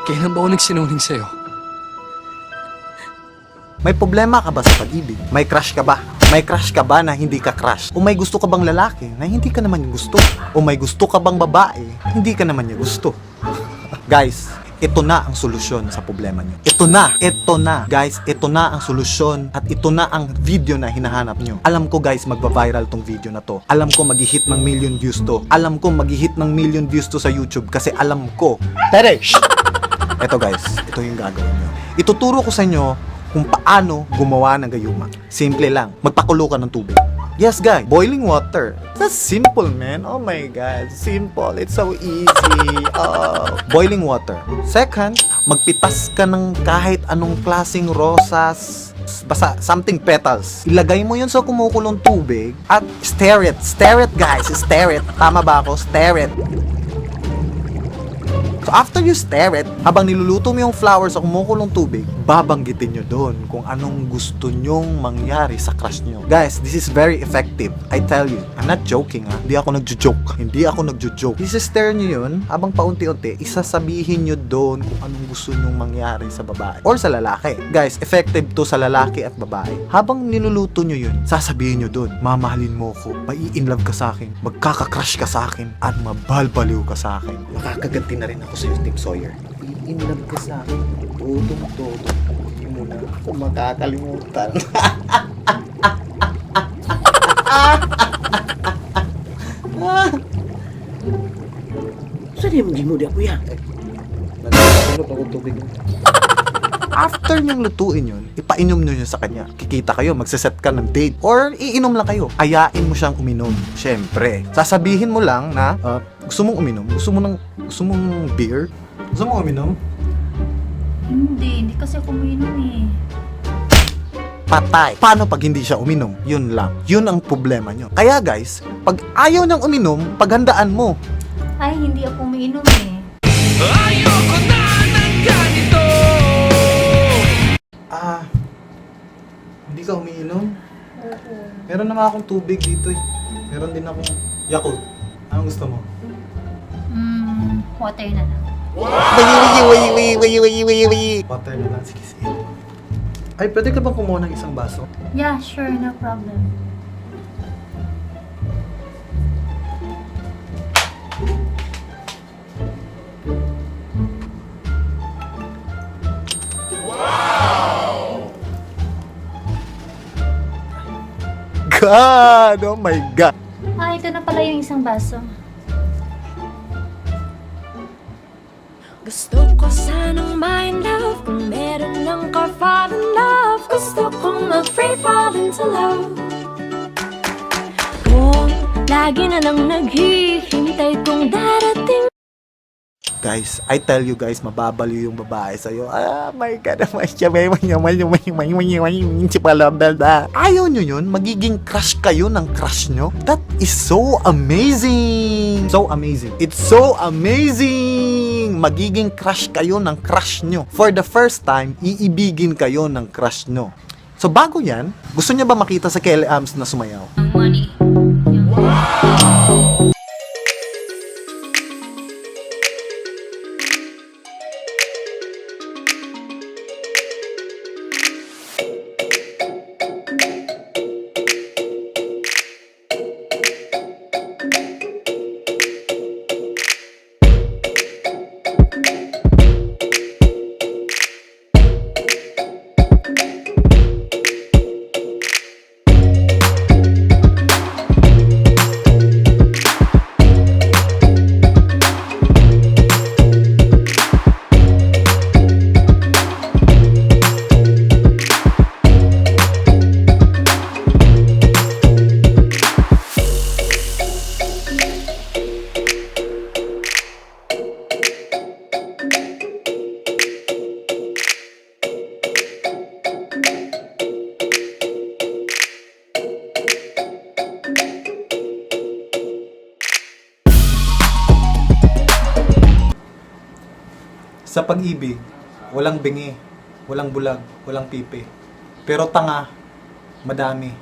Kailan ba ako nagsinungaling sa'yo? May problema ka ba sa pag-ibig? May crush ka ba? May crush ka ba na hindi ka crush? O may gusto ka bang lalaki na hindi ka naman gusto? O may gusto ka bang babae, hindi ka naman niya gusto? Guys, ito na ang solusyon sa problema niyo. Ito na. Guys, ito na ang solusyon at ito na ang video na hinahanap niyo. Alam ko guys, magba-viral tong video na to. Alam ko mag-hit ng million views to. Alam ko mag-hit ng million views to sa YouTube kasi alam ko. Ito guys, ito yung gagawin niyo. Ituturo ko sa inyo kung paano gumawa ng gayuma. Simple lang, magpakulo ka ng tubig. Yes guys, boiling water. That's simple man, oh my god, simple, it's so easy. Boiling water. Second, magpitas ka ng kahit anong klaseng rosas, basta something petals. Ilagay mo yun sa kumukulong tubig at stir it guys, stir it. Tama ba ako? Stir it. So after you stir it, habang niluluto mo yung flour sa kumukulong tubig, babanggitin nyo doon kung anong gusto nyong mangyari sa crush nyo. Guys, this is very effective. I tell you, I'm not joking ha. Hindi ako nagjo-joke. Isi-stir nyo yun, habang paunti-unti, isasabihin nyo doon kung anong gusto nyong mangyari sa babae or sa lalaki. Guys, effective to sa lalaki at babae. Habang niluluto nyo yun, sasabihin nyo doon, mamahalin mo ko, mai-inlove ka sa akin, magkaka-crush ka sa akin, at mabalbaliw ka sa akin. Makakaganti na rin ako sa Tim Sawyer. I-inlove ka sa akin. Todo. Hindi mo na ako makakalimutan. Saan yung hindi mo di ako yan? Nagkakasunod ako tubig. After nyong lutuin yun, ipainom nyo yun sa kanya. Kikita kayo, magsaset ka ng date. Or iinom lang kayo. Ayain mo siyang uminom. Siyempre. Sasabihin mo lang na, gusto mong uminom? Gusto mong beer? Gusto mong uminom? Hindi kasi ako uminom eh. Patay. Paano pag hindi siya uminom? Yun lang. Yun ang problema nyo. Kaya guys, pag ayaw niyang uminom, paghandaan mo. Ay, hindi ako umiinom eh. Ayoko na ng ganito! Hindi ka umiinom? Oo. Meron naman akong tubig dito eh. Meron din akong Yakult. Anong gusto mo? Water na lang. Water na lang. Sige. Ay, pwede ka bang kumuha ng isang baso? Yeah, sure, no problem. God! Oh my God! Ito na pala yung isang baso. Gusto ko sanang mind love kung meron lang ka fall in love. Gusto kong mag-free fall into love. Kung lagi na lang naghihintay kung darating. Guys, I tell you guys, mababaliw yung babae sa'yo. Ah, my God, ayaw nyo yun, magiging crush kayo ng crush nyo. That is so amazing! So amazing. It's so amazing! Magiging crush kayo ng crush nyo. For the first time, iibigin kayo ng crush nyo. So bago yan, gusto niya ba makita sa Kelly Arms na sumayaw? Money. Sa pag-ibig, walang bingi, walang bulag, walang pipi. Pero tanga, madami.